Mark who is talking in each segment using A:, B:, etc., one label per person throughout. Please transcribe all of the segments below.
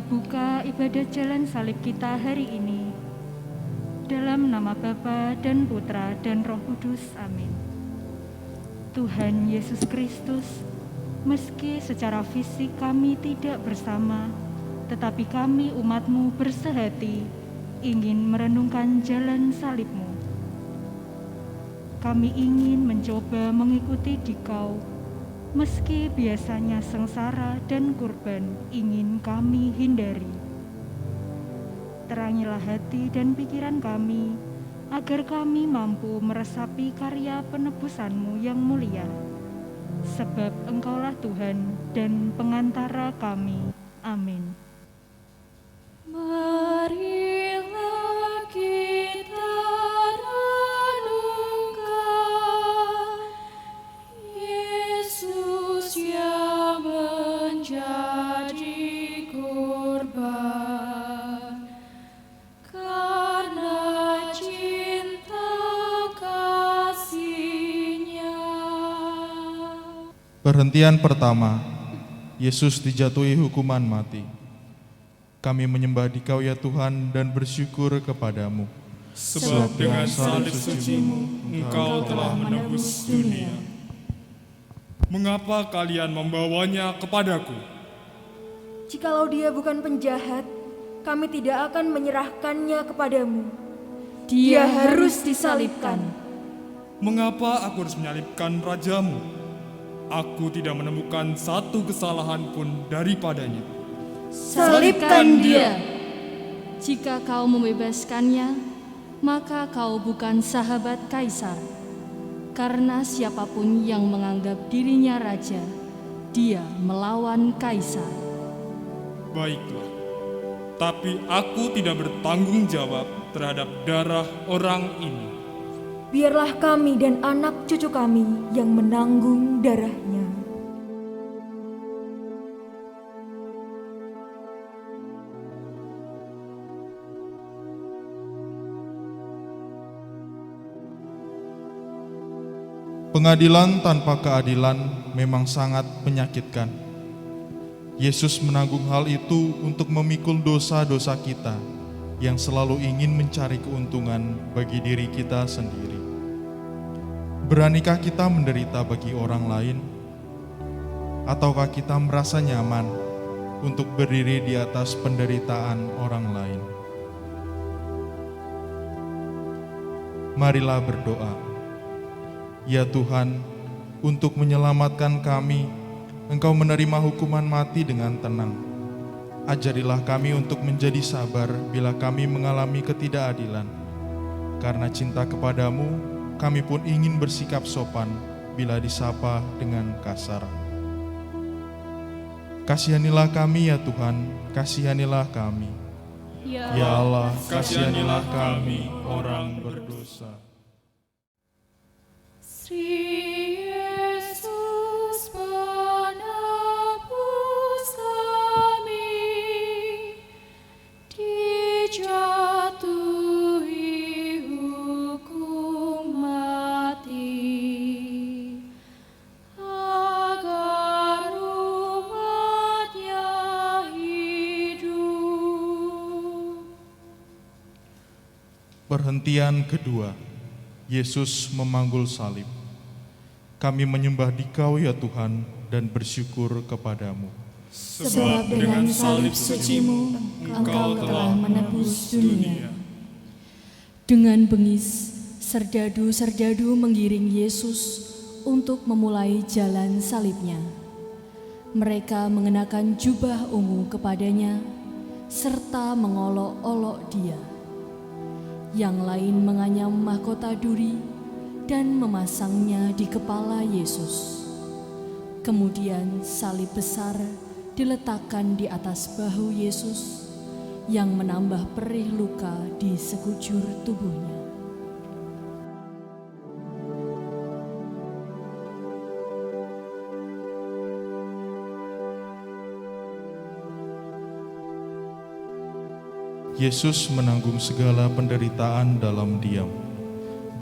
A: buka ibadah jalan salib kita hari ini. Dalam nama Bapa dan Putra dan Roh Kudus, amin. Tuhan Yesus Kristus, meski secara fisik kami tidak bersama, tetapi kami umat-Mu bersehati, ingin merenungkan jalan salib-Mu. Kami ingin mencoba mengikuti Dikau, meski biasanya sengsara dan kurban ingin kami hindari. Terangilah hati dan pikiran kami, agar kami mampu meresapi karya penebusan-Mu yang mulia. Sebab Engkaulah Tuhan dan pengantara kami. Amin.
B: Marilah kita renungkan Yesus yang menjadi korban karena cinta kasih-Nya.
C: Perhentian pertama, Yesus dijatuhi hukuman mati. Kami menyembah Dikau ya Tuhan dan bersyukur kepadamu.
D: Sebab dengan salib suci-Mu, Engkau telah menebus dunia. Mengapa kalian membawanya kepadaku?
E: Jikalau dia bukan penjahat, kami tidak akan menyerahkannya kepadamu. Dia harus disalibkan.
D: Mengapa aku harus menyalibkan rajamu? Aku tidak menemukan satu kesalahan pun daripadanya.
B: Salibkan dia. Jika kau membebaskannya, maka kau bukan sahabat kaisar. Karena siapapun yang menganggap dirinya raja, dia melawan kaisar.
D: Baiklah, tapi aku tidak bertanggung jawab terhadap darah orang ini.
E: Biarlah kami dan anak cucu kami yang menanggung darahnya.
C: Pengadilan tanpa keadilan memang sangat menyakitkan. Yesus menanggung hal itu untuk memikul dosa-dosa kita yang selalu ingin mencari keuntungan bagi diri kita sendiri. Beranikah kita menderita bagi orang lain? Ataukah kita merasa nyaman untuk berdiri di atas penderitaan orang lain? Marilah berdoa. Ya Tuhan, untuk menyelamatkan kami, Engkau menerima hukuman mati dengan tenang. Ajarilah kami untuk menjadi sabar bila kami mengalami ketidakadilan. Karena cinta kepadamu, kami pun ingin bersikap sopan bila disapa dengan kasar. Kasihanilah kami ya Tuhan, kasihanilah kami. Ya Allah, kasihanilah kami orang berdosa.
B: Yesus penebus kami, dijatuhi hukum mati, agar umat-Nya hidup.
C: Perhentian kedua, Yesus memanggul salib. Kami menyembah Dikau ya Tuhan dan bersyukur kepadamu.
B: Sebab dengan salib suci-Mu, Engkau telah menebus dunia. Dengan bengis, serdadu-serdadu mengiring Yesus untuk memulai jalan salibnya. Mereka mengenakan jubah ungu kepadanya, serta mengolok-olok dia. Yang lain menganyam mahkota duri, dan memasangnya di kepala Yesus. Kemudian salib besar diletakkan di atas bahu Yesus yang menambah perih luka di sekujur tubuhnya.
C: Yesus menanggung segala penderitaan dalam diam.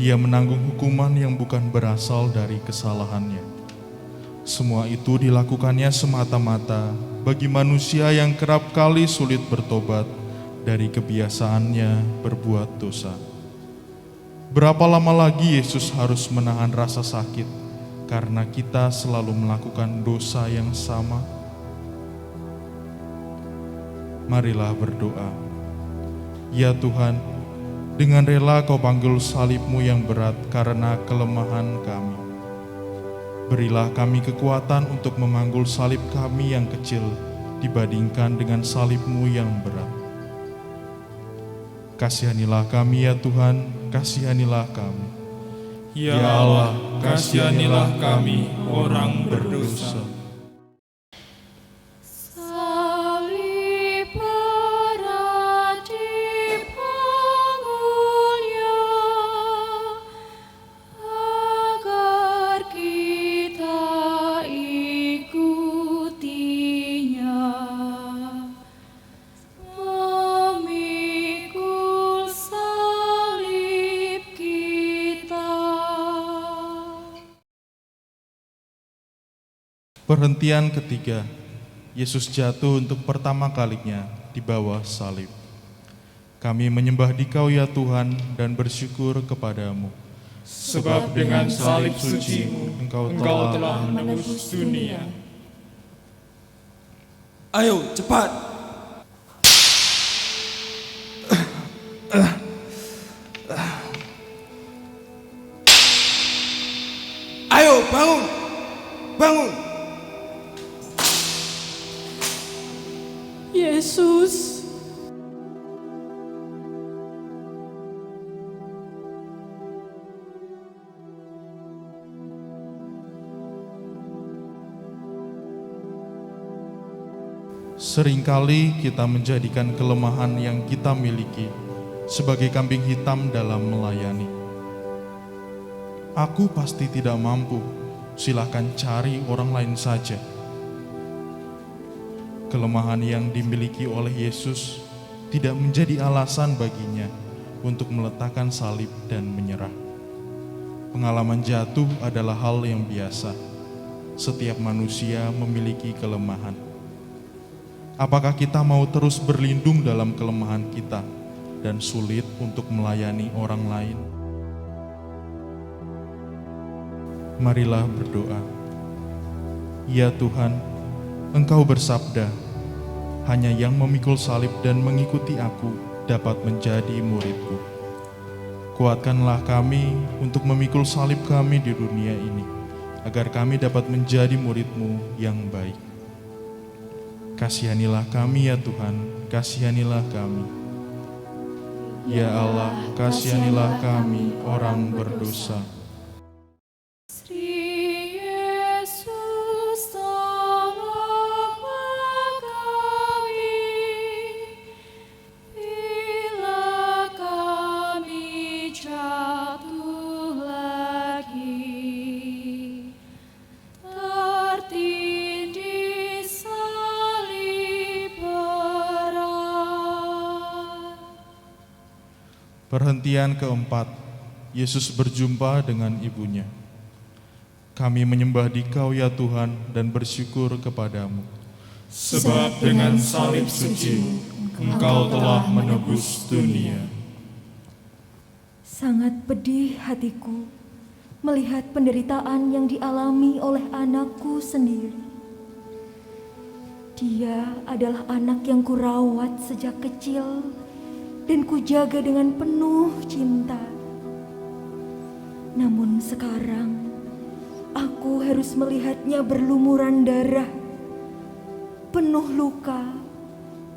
C: Dia menanggung hukuman yang bukan berasal dari kesalahannya. Semua itu dilakukannya semata-mata bagi manusia yang kerap kali sulit bertobat dari kebiasaannya berbuat dosa. Berapa lama lagi Yesus harus menahan rasa sakit karena kita selalu melakukan dosa yang sama? Marilah berdoa. Ya Tuhan, dengan rela Kau panggul salib-Mu yang berat karena kelemahan kami. Berilah kami kekuatan untuk memanggul salib kami yang kecil dibandingkan dengan salib-Mu yang berat. Kasihanilah kami ya Tuhan, kasihanilah kami.
D: Ya Allah, kasihanilah kami orang berdosa.
B: Salib berat dipanggulnya, agar kita ikutinya, memikul salib kita.
C: Perhentian ketiga, Yesus jatuh untuk pertama kalinya di bawah salib. Kami menyembah Dikau ya Tuhan dan bersyukur kepadamu.
D: Sebab dengan salib suci-Mu, Engkau telah menebus dunia.
F: Ayo, cepat. Ayo, bangun. Bangun.
B: Yesus,
C: Seringkali kita menjadikan kelemahan yang kita miliki sebagai kambing hitam dalam melayani. Aku pasti tidak mampu, silahkan cari orang lain saja. Kelemahan yang dimiliki oleh Yesus tidak menjadi alasan baginya untuk meletakkan salib dan menyerah. Pengalaman jatuh adalah hal yang biasa. Setiap manusia memiliki kelemahan. Apakah kita mau terus berlindung dalam kelemahan kita dan sulit untuk melayani orang lain? Marilah berdoa. Ya Tuhan, Engkau bersabda, hanya yang memikul salib dan mengikuti aku dapat menjadi murid-Ku. Kuatkanlah kami untuk memikul salib kami di dunia ini, agar kami dapat menjadi murid-Mu yang baik. Kasihanilah kami ya Tuhan, kasihanilah kami. Ya Allah, kasihanilah kami orang berdosa.
B: Sri Yesus, tolonglah kami, bila kami jatuh lagi, tertindih salib berat.
C: Perhentian keempat, Yesus berjumpa dengan ibunya. Kami menyembah Dikau ya Tuhan dan bersyukur kepadamu.
D: Sebab dengan salib suci-Mu, Engkau telah menebus dunia.
E: Sangat pedih hatiku melihat penderitaan yang dialami oleh anakku sendiri. Dia adalah anak yang kurawat sejak kecil dan kujaga dengan penuh cinta. Namun sekarang aku harus melihatnya berlumuran darah, penuh luka,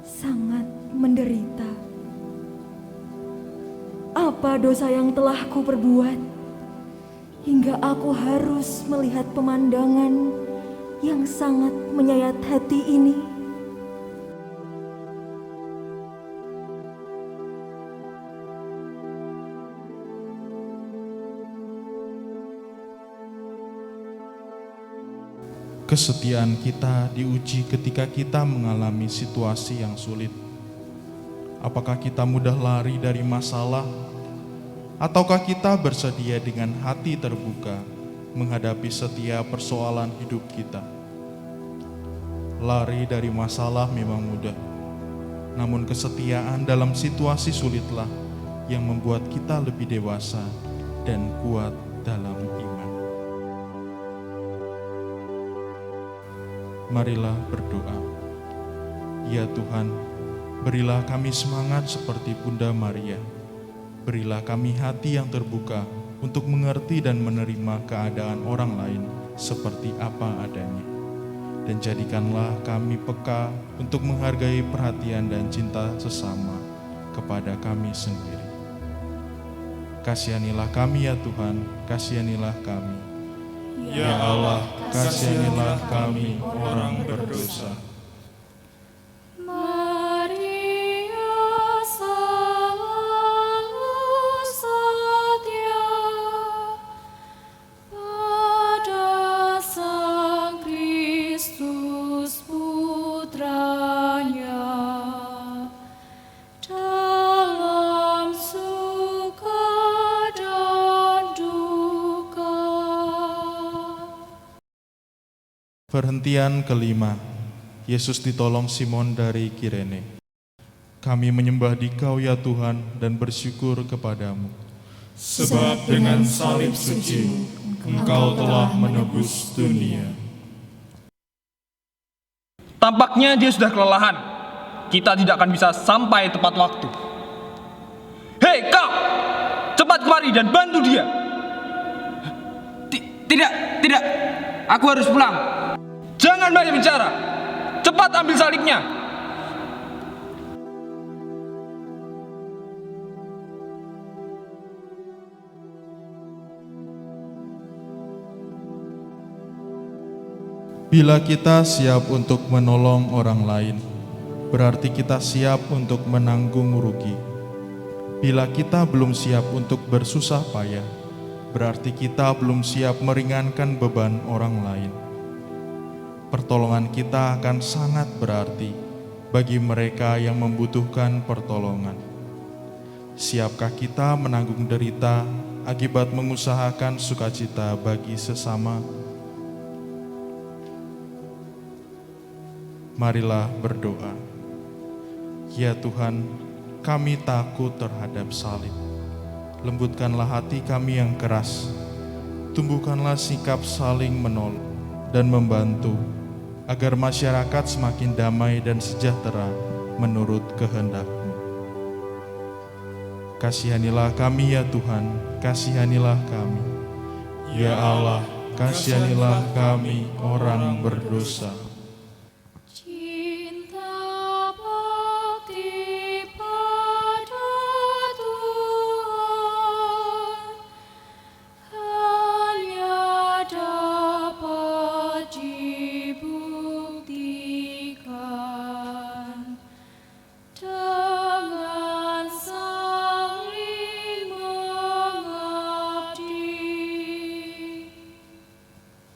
E: sangat menderita. Apa dosa yang telah kuperbuat hingga aku harus melihat pemandangan yang sangat menyayat hati ini?
C: Kesetiaan kita diuji ketika kita mengalami situasi yang sulit. Apakah kita mudah lari dari masalah, ataukah kita bersedia dengan hati terbuka menghadapi setiap persoalan hidup kita? lari dari masalah memang mudah. Namun kesetiaan dalam situasi sulitlah yang membuat kita lebih dewasa dan kuat dalam iman. Marilah berdoa. Ya Tuhan, berilah kami semangat seperti Bunda Maria. Berilah kami hati yang terbuka untuk mengerti dan menerima keadaan orang lain seperti apa adanya. Dan jadikanlah kami peka untuk menghargai perhatian dan cinta sesama kepada kami sendiri. Kasihanilah kami ya Tuhan, kasihanilah kami. Ya Allah, kasihanilah kami orang berdosa.
B: Maria selalu setia pada Sang Kristus Putranya, dalam suka dan duka.
C: Perhentian kelima, Yesus ditolong Simon dari Kirene. Kami menyembah Dikau ya Tuhan dan bersyukur kepadamu.
D: Sebab dengan salib suci Engkau telah menebus dunia.
G: Tampaknya dia sudah kelelahan. Kita tidak akan bisa sampai tepat waktu. Hei kau, cepat kemari dan bantu dia.
F: Tidak. Aku harus pulang.
G: Jangan banyak bicara. Cepat ambil salibnya.
C: Bila kita siap untuk menolong orang lain, berarti kita siap untuk menanggung rugi. Bila kita belum siap untuk bersusah payah, berarti kita belum siap meringankan beban orang lain. Pertolongan kita akan sangat berarti bagi mereka yang membutuhkan pertolongan. Siapkah kita menanggung derita akibat mengusahakan sukacita bagi sesama? Marilah berdoa. Ya Tuhan, kami takut terhadap salib. Lembutkanlah hati kami yang keras. Tumbuhkanlah sikap saling menolong dan membantu, agar masyarakat semakin damai dan sejahtera menurut kehendak-Mu. Kasihanilah kami ya Tuhan, kasihanilah kami. Ya Allah, kasihanilah kami orang berdosa.
B: Cinta bakti pada Tuhan hanya dapat dibuktikan dengan saling mengabdi.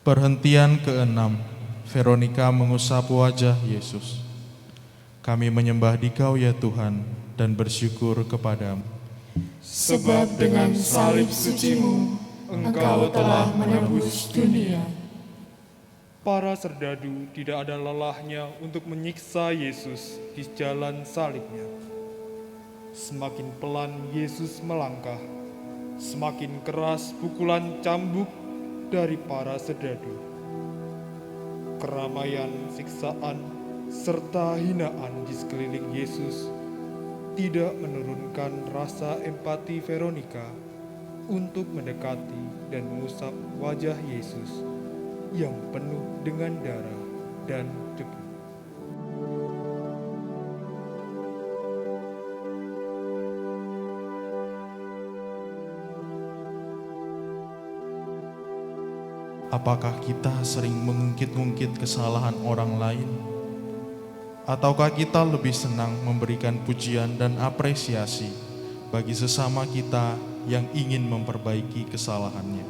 C: Perhentian keenam, Veronika mengusap wajah Yesus. Kami menyembah Dikau ya Tuhan dan bersyukur kepadamu.
B: Sebab dengan salib suci-Mu, Engkau telah menebus dunia.
D: Para serdadu tidak ada lelahnya untuk menyiksa Yesus di jalan salibnya. Semakin pelan Yesus melangkah, semakin keras pukulan cambuk dari para serdadu. Keramaian, siksaan, serta hinaan di sekeliling Yesus tidak menurunkan rasa empati Veronika untuk mendekati dan mengusap wajah Yesus yang penuh dengan darah dan debu.
C: Apakah kita sering mengungkit-ungkit kesalahan orang lain? Ataukah kita lebih senang memberikan pujian dan apresiasi bagi sesama kita yang ingin memperbaiki kesalahannya?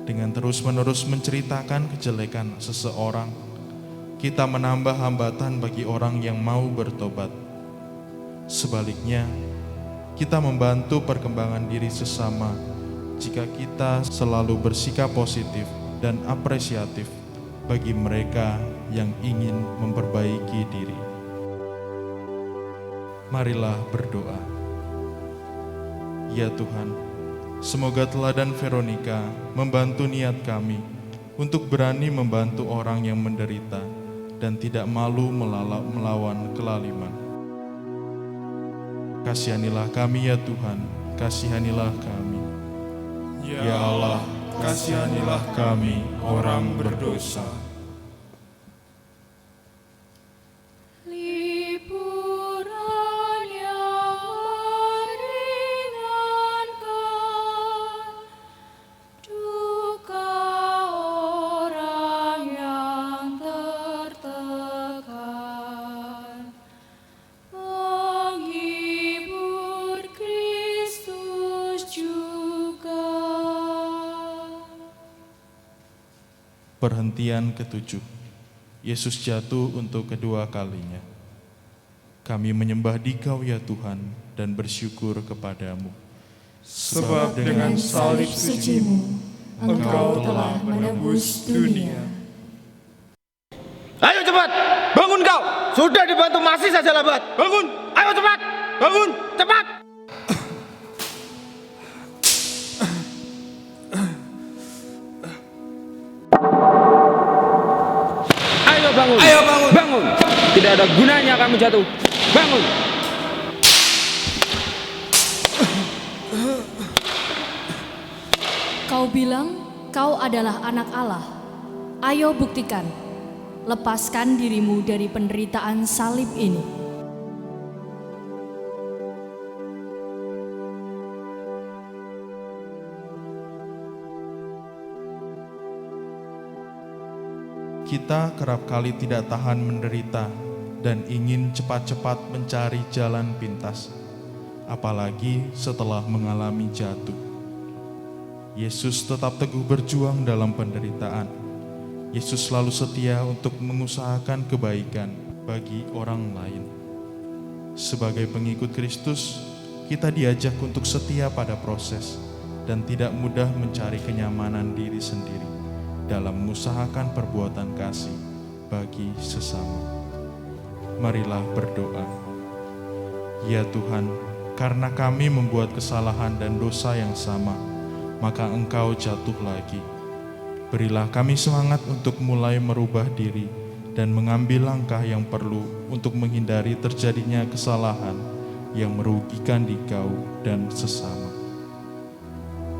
C: Dengan terus-menerus menceritakan kejelekan seseorang, kita menambah hambatan bagi orang yang mau bertobat. Sebaliknya, kita membantu perkembangan diri sesama jika kita selalu bersikap positif dan apresiatif bagi mereka yang ingin memperbaiki diri. Marilah berdoa. Ya Tuhan, semoga teladan Veronika membantu niat kami untuk berani membantu orang yang menderita dan tidak malu melawan kelaliman. Kasihanilah kami ya Tuhan, kasihanilah kami. Ya Allah, kasihanilah kami orang berdosa.
B: Liburan yang meringankan, duka orang yang tertekan, menghibur Kristus juga.
C: Perhentian ketujuh. Yesus jatuh untuk kedua kalinya. Kami menyembah Dikau ya Tuhan dan bersyukur kepadamu.
D: Sebab dengan salib suci-Mu, Engkau telah menebus dunia.
F: Ayo cepat, bangun kau. Sudah dibantu masih saja lambat. Bangun, ayo cepat, bangun, cepat. Ayo bangun, bangun. Tidak ada gunanya kamu jatuh. Bangun.
B: Kau bilang kau adalah anak Allah. Ayo buktikan. Lepaskan dirimu dari penderitaan salib ini.
C: Kita kerap kali tidak tahan menderita dan ingin cepat-cepat mencari jalan pintas, apalagi setelah mengalami jatuh. Yesus tetap teguh berjuang dalam penderitaan. Yesus selalu setia untuk mengusahakan kebaikan bagi orang lain. Sebagai pengikut Kristus, kita diajak untuk setia pada proses dan tidak mudah mencari kenyamanan diri sendiri dalam mengusahakan perbuatan kasih bagi sesama. Marilah berdoa. Ya Tuhan, karena kami membuat kesalahan dan dosa yang sama, maka Engkau jatuh lagi. Berilah kami semangat untuk mulai merubah diri dan mengambil langkah yang perlu untuk menghindari terjadinya kesalahan yang merugikan Dikau dan sesama.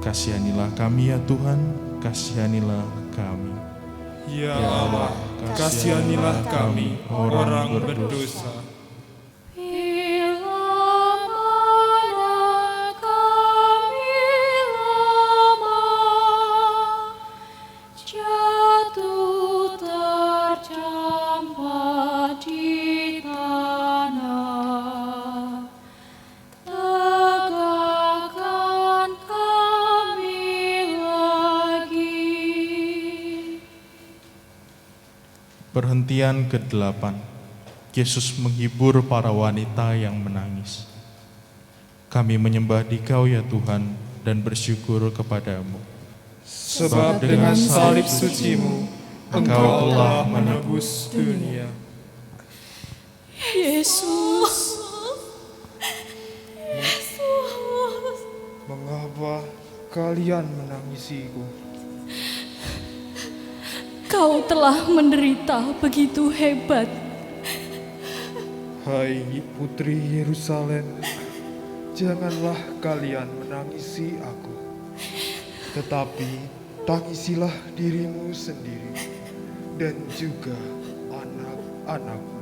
C: Kasihanilah kami ya Tuhan, kasihanilah kami.
D: Ya Allah, kasihanilah kami orang berdosa.
B: Bila mana kami lemah, jatuh tercampak di tanah, tegakkan kami lagi.
C: Perhentian ke-8. Yesus menghibur para wanita yang menangis. Kami menyembah Dikau ya Tuhan dan bersyukur kepadamu.
D: Sebab dengan salib suci-Mu, Engkau telah menebus dunia.
B: Yesus,
D: Mengapa kalian menangisiku?
B: Kau telah menderita begitu hebat.
D: Hai putri Yerusalem, janganlah kalian menangisi aku, tetapi tangisilah dirimu sendiri dan juga anak-anakmu.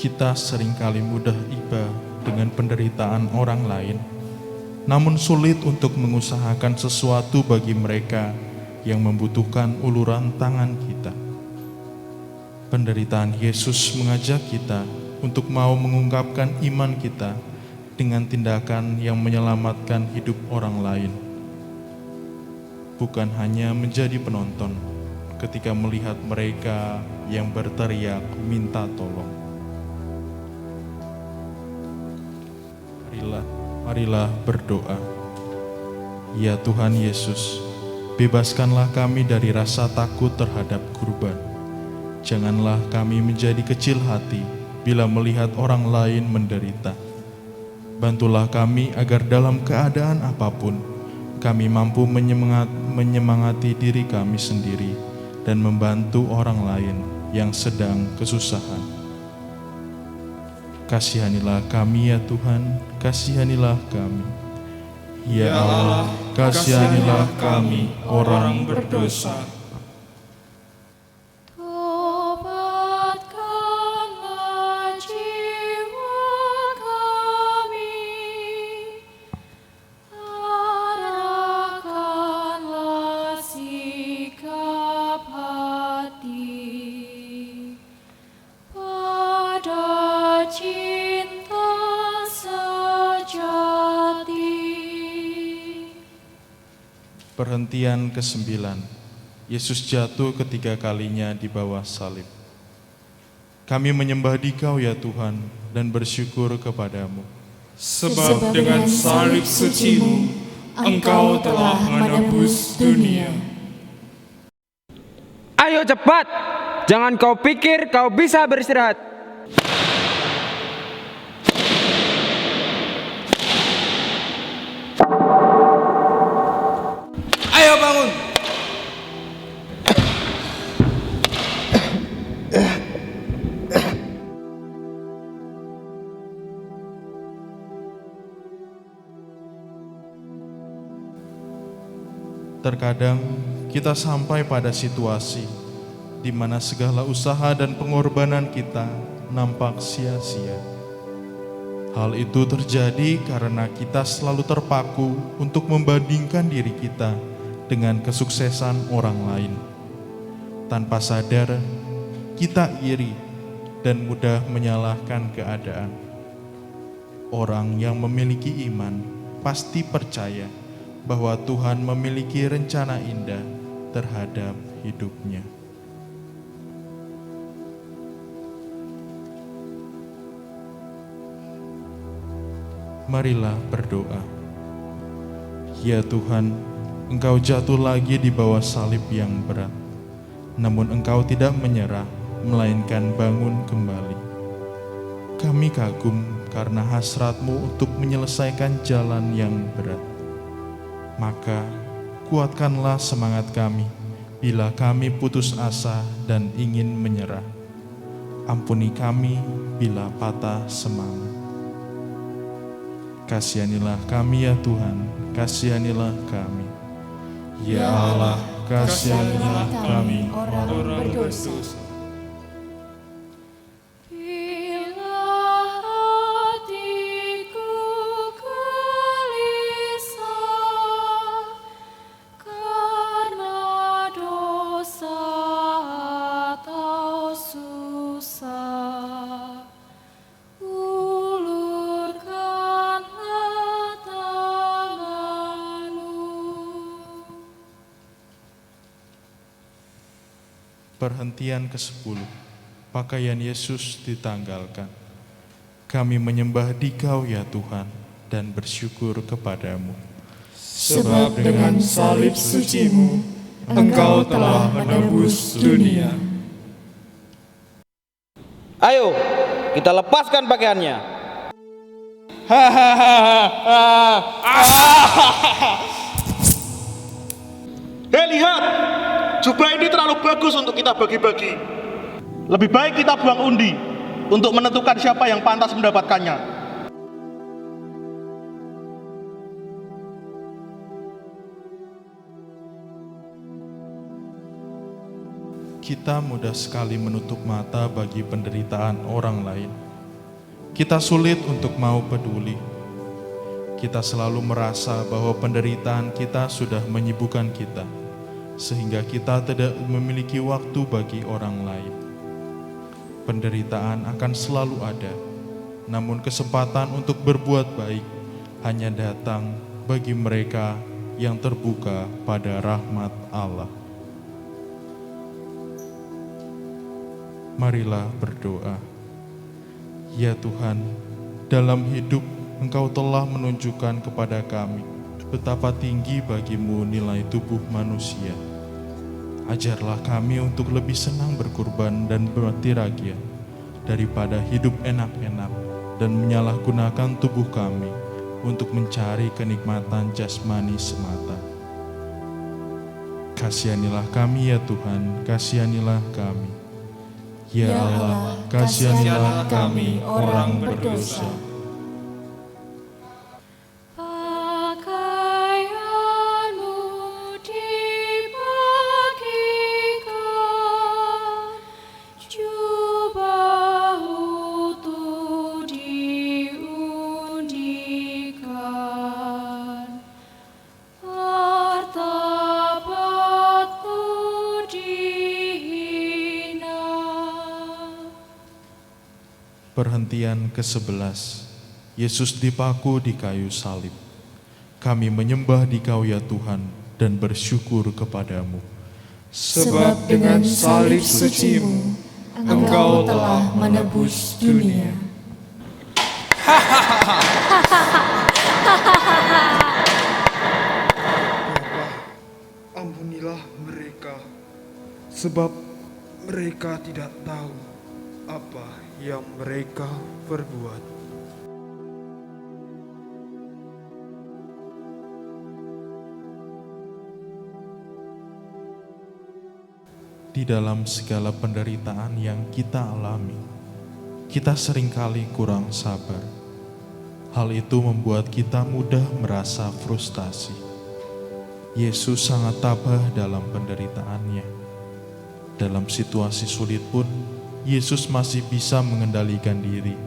C: Kita seringkali mudah iba dengan penderitaan orang lain, namun sulit untuk mengusahakan sesuatu bagi mereka yang membutuhkan uluran tangan kita. Penderitaan Yesus mengajak kita untuk mau mengungkapkan iman kita dengan tindakan yang menyelamatkan hidup orang lain. Bukan hanya menjadi penonton ketika melihat mereka yang berteriak minta tolong. Marilah berdoa. Ya Tuhan Yesus, bebaskanlah kami dari rasa takut terhadap kurban. Janganlah kami menjadi kecil hati bila melihat orang lain menderita. Bantulah kami agar dalam keadaan apapun, kami mampu menyemangati diri kami sendiri dan membantu orang lain yang sedang kesusahan. Kasihanilah kami ya Tuhan, kasihanilah kami. Ya Allah, kasihanilah kami orang berdosa.
B: Tobatkanlah jiwa kami, arahkanlah sikap hati pada cinta sejati.
C: Perhentian ke-9. Yesus jatuh ketiga kalinya di bawah salib. Kami menyembah Dikau ya Tuhan dan bersyukur kepadamu.
D: Sebab dengan salib suci-Mu, Engkau telah menebus dunia.
F: Ayo cepat, jangan kau pikir kau bisa beristirahat. Ayo bangun.
C: Terkadang kita sampai pada situasi di mana segala usaha dan pengorbanan kita nampak sia-sia. Hal itu terjadi karena kita selalu terpaku untuk membandingkan diri kita dengan kesuksesan orang lain. Tanpa sadar, kita iri dan mudah menyalahkan keadaan. Orang yang memiliki iman pasti percaya bahwa Tuhan memiliki rencana indah terhadap hidupnya. Marilah berdoa. Ya Tuhan, Engkau jatuh lagi di bawah salib yang berat, namun Engkau tidak menyerah, melainkan bangun kembali. Kami kagum karena hasrat-Mu untuk menyelesaikan jalan yang berat. Maka kuatkanlah semangat kami bila kami putus asa dan ingin menyerah. Ampuni kami bila patah semangat. Kasihanilah kami ya Tuhan, kasihanilah kami. Ya Allah, kasihanilah kami orang berdosa.
B: Bila hatiku gelisah karena dosa atau susah, ulurkanlah tangan-Mu.
C: Perhentian ke-10. Pakaian Yesus ditanggalkan. Kami menyembah Dikau ya Tuhan dan bersyukur kepadamu.
D: Sebab dengan salib suci-Mu, Engkau telah menebus dunia.
F: Ayo, kita lepaskan pakaiannya.
H: Hei lihat, jubah ini terlalu bagus untuk kita bagi-bagi. Lebih baik kita buang undi untuk menentukan siapa yang pantas mendapatkannya.
C: Kita mudah sekali menutup mata bagi penderitaan orang lain. Kita sulit untuk mau peduli. Kita selalu merasa bahwa penderitaan kita sudah menyibukkan kita, sehingga kita tidak memiliki waktu bagi orang lain. Penderitaan akan selalu ada, namun kesempatan untuk berbuat baik hanya datang bagi mereka yang terbuka pada rahmat Allah. Marilah berdoa. Ya Tuhan, dalam hidup Engkau telah menunjukkan kepada kami betapa tinggi bagimu nilai tubuh manusia. Ajarlah kami untuk lebih senang berkurban dan bertiragia daripada hidup enak-enak dan menyalahgunakan tubuh kami untuk mencari kenikmatan jasmani semata. Kasihanilah kami ya Tuhan, kasihanilah kami. Ya Allah, kasihanilah kami orang berdosa.
B: Pakaianmu dibagikan, jubahmu tuh diundikan, martabatmu dihina.
C: Perhentian ke-11. Yesus dipaku di kayu salib. Kami menyembah Dikau ya Tuhan dan bersyukur kepadamu.
D: Sebab dengan salib suci-Mu, Engkau telah menebus dunia. Bapa, ampunilah mereka, sebab mereka tidak tahu apa yang mereka perbuat.
C: Di dalam segala penderitaan yang kita alami, kita seringkali kurang sabar. Hal itu membuat kita mudah merasa frustasi. Yesus sangat tabah dalam penderitaannya. Dalam situasi sulit pun, Yesus masih bisa mengendalikan diri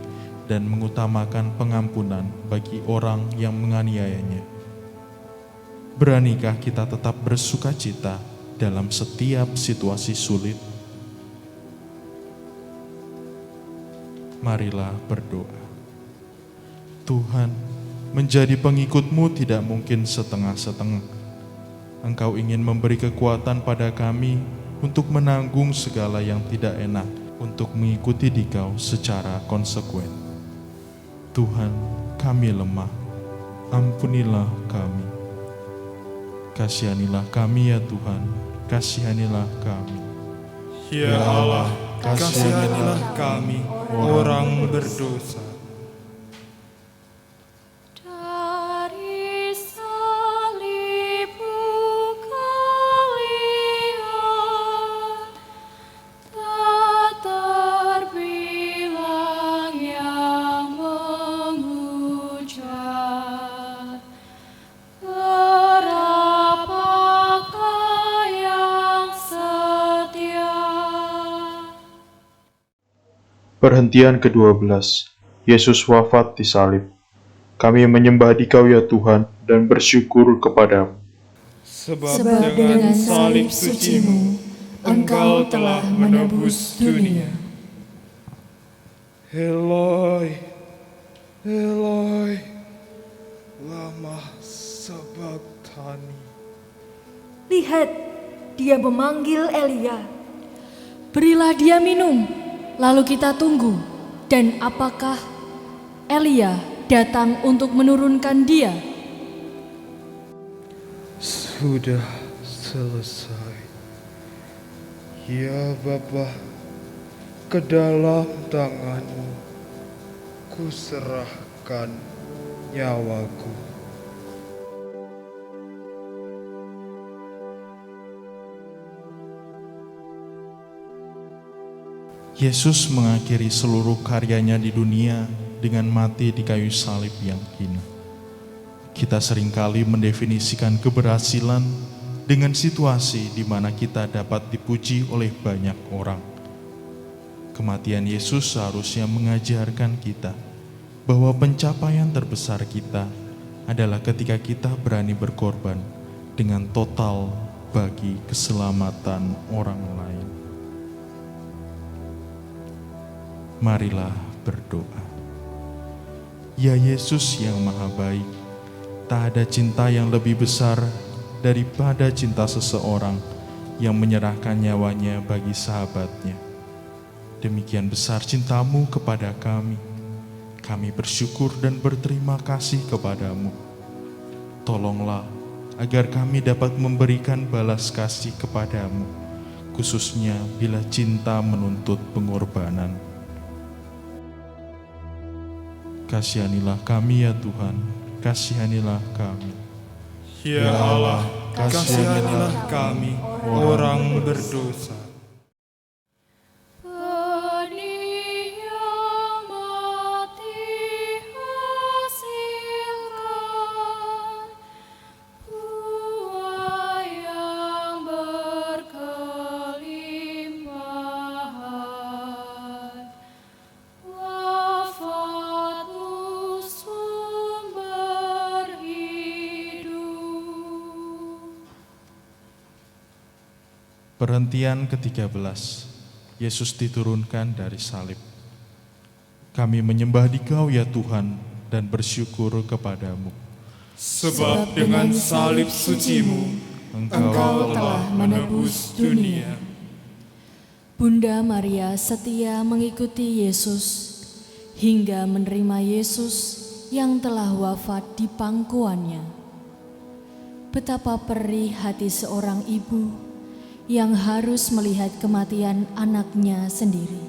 C: dan mengutamakan pengampunan bagi orang yang menganiayanya. Beranikah kita tetap bersukacita dalam setiap situasi sulit? Marilah berdoa. Tuhan, menjadi pengikut-Mu tidak mungkin setengah-setengah. Engkau ingin memberi kekuatan pada kami untuk menanggung segala yang tidak enak, untuk mengikuti Dikau secara konsekuen. Tuhan, kami lemah, ampunilah kami. Kasihanilah kami ya Tuhan, kasihanilah kami.
D: Ya Allah, kasihanilah kami orang berdosa.
B: Dari salib-Mu Kau lihat, tak terbilang yang menghujat. Berapakah yang setia?
I: Perhentian ke-12. Yesus wafat di salib. Kami menyembah Dikau ya Tuhan dan bersyukur kepadamu.
D: Sebab dengan salib suci-Mu, Engkau telah menebus dunia. Eloi, Eloi, lama sabachthani.
E: Lihat, dia memanggil Elia.
B: Berilah dia minum, lalu kita tunggu. Dan apakah Elia datang untuk menurunkan dia?
D: Sudah selesai. Ya Bapa, ke dalam tangan-Mu kuserahkan nyawaku.
C: Yesus mengakhiri seluruh karyanya di dunia dengan mati di kayu salib yang hina. Kita seringkali mendefinisikan keberhasilan dengan situasi di mana kita dapat dipuji oleh banyak orang. Kematian Yesus seharusnya mengajarkan kita bahwa pencapaian terbesar kita adalah ketika kita berani berkorban dengan total bagi keselamatan orang lain. Marilah berdoa. Ya Yesus yang maha baik, tak ada cinta yang lebih besar daripada cinta seseorang yang menyerahkan nyawanya bagi sahabatnya. Demikian besar cinta-Mu kepada kami. Kami bersyukur dan berterima kasih kepadamu. Tolonglah agar kami dapat memberikan balas kasih kepadamu, khususnya bila cinta menuntut pengorbanan. Kasihanilah kami ya Tuhan, kasihanilah kami.
D: Ya Allah, kasihanilah kami, orang berdosa.
B: Benih yang mati hasilkan buah yang berkelimpahan. Wafatmu sumber hidup.
C: Perhentian ke-13. Yesus diturunkan dari salib. Kami menyembah Dikau ya Tuhan dan bersyukur kepadamu.
D: Sebab dengan salib sucimu, Engkau telah menebus dunia.
B: Bunda Maria setia mengikuti Yesus hingga menerima Yesus yang telah wafat di pangkuannya. Betapa perih hati seorang ibu yang harus melihat kematian anaknya sendiri.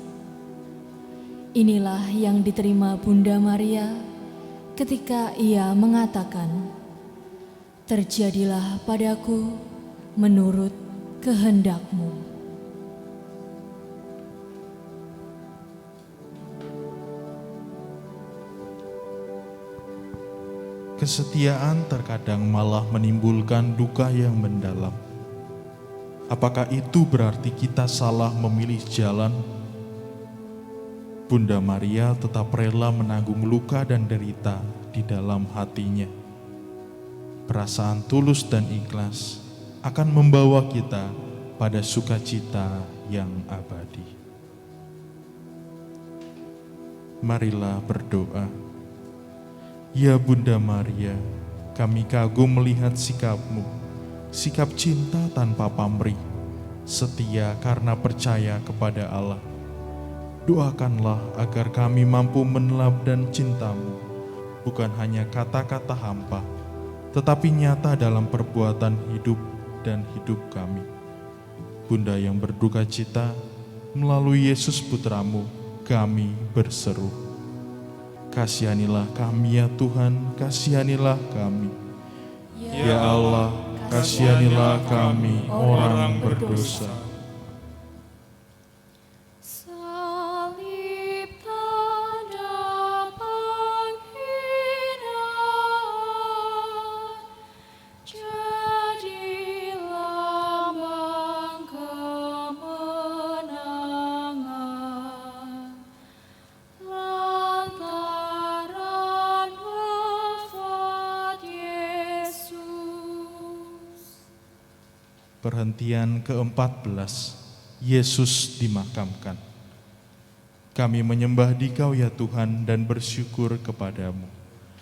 B: Inilah yang diterima Bunda Maria ketika ia mengatakan, "Terjadilah padaku menurut kehendak-Mu."
C: Kesetiaan terkadang malah menimbulkan duka yang mendalam. Apakah itu berarti kita salah memilih jalan? Bunda Maria tetap rela menanggung luka dan derita di dalam hatinya. Perasaan tulus dan ikhlas akan membawa kita pada sukacita yang abadi. Marilah berdoa. Ya Bunda Maria, kami kagum melihat sikap-Mu, sikap cinta tanpa pamrih, setia karena percaya kepada Allah. Doakanlah agar kami mampu meneladan cinta-Mu, bukan hanya kata-kata hampa, tetapi nyata dalam perbuatan hidup dan hidup kami. Bunda yang berduka cita, melalui Yesus Putra-Mu, kami berseru. Kasihanilah kami ya Tuhan, kasihanilah kami. Ya Allah, kasihanilah kami orang berdosa.
B: Salib tanda penghinaan, jadi lambang kemenangan. Lantaran wafat Yesus.
C: Perhentian ke-14. Yesus dimakamkan. Kami menyembah Dikau ya Tuhan dan bersyukur kepadamu.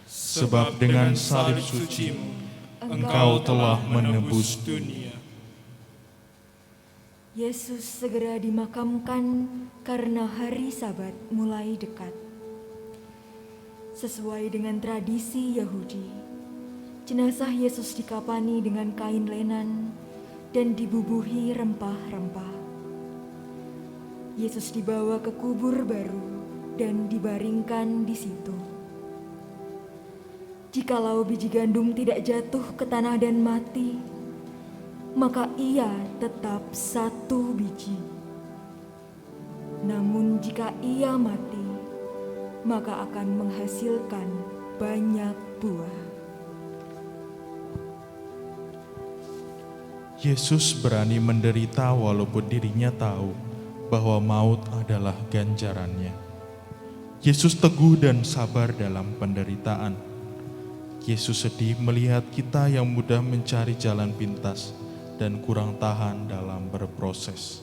C: Sebab dengan salib suci-Mu, Engkau telah menebus dunia.
E: Yesus segera dimakamkan karena hari Sabat mulai dekat. Sesuai dengan tradisi Yahudi, jenazah Yesus dikapani dengan kain lenan dan dibubuhi rempah-rempah. Yesus dibawa ke kubur baru dan dibaringkan di situ. Jikalau biji gandum tidak jatuh ke tanah dan mati, maka ia tetap satu biji. Namun jika ia mati, maka akan menghasilkan banyak buah.
C: Yesus berani menderita walaupun dirinya tahu bahwa maut adalah ganjarannya. Yesus teguh dan sabar dalam penderitaan. Yesus sedih melihat kita yang mudah mencari jalan pintas dan kurang tahan dalam berproses.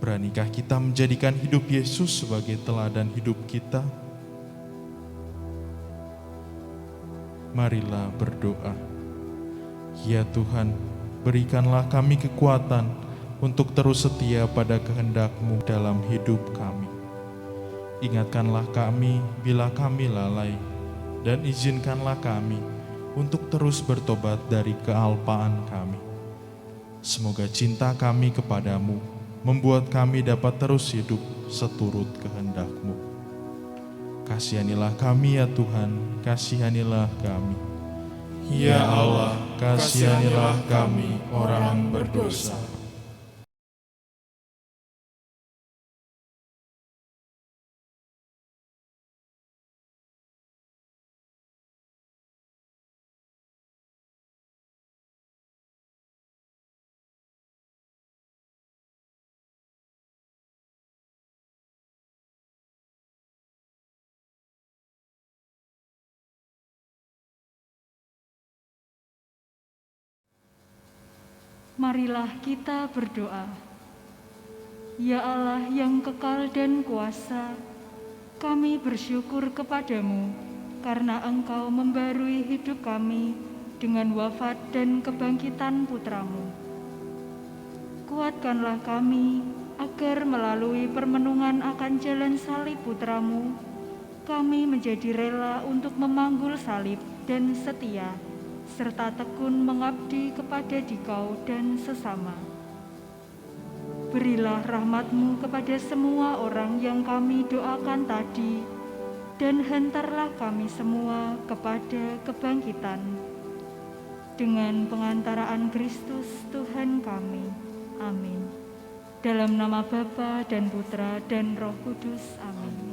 C: Beranikah kita menjadikan hidup Yesus sebagai teladan hidup kita? Marilah berdoa. Ya Tuhan, berikanlah kami kekuatan untuk terus setia pada kehendak-Mu dalam hidup kami. Ingatkanlah kami bila kami lalai, dan izinkanlah kami untuk terus bertobat dari kealpaan kami. Semoga cinta kami kepadamu membuat kami dapat terus hidup seturut kehendak-Mu. Kasihanilah kami ya Tuhan, kasihanilah kami. Ya Allah, kasihanilah kami orang berdosa.
A: Marilah kita berdoa. Ya Allah yang kekal dan kuasa, kami bersyukur kepadamu karena Engkau membarui hidup kami dengan wafat dan kebangkitan putramu. Kuatkanlah kami agar melalui permenungan akan jalan salib putramu, kami menjadi rela untuk memanggul salib dan setia, serta tekun mengabdi kepada Dikau dan sesama. Berilah rahmat-Mu kepada semua orang yang kami doakan tadi, dan hantarlah kami semua kepada kebangkitan. Dengan pengantaraan Kristus Tuhan kami. Amin. Dalam nama Bapa dan Putra dan Roh Kudus. Amin.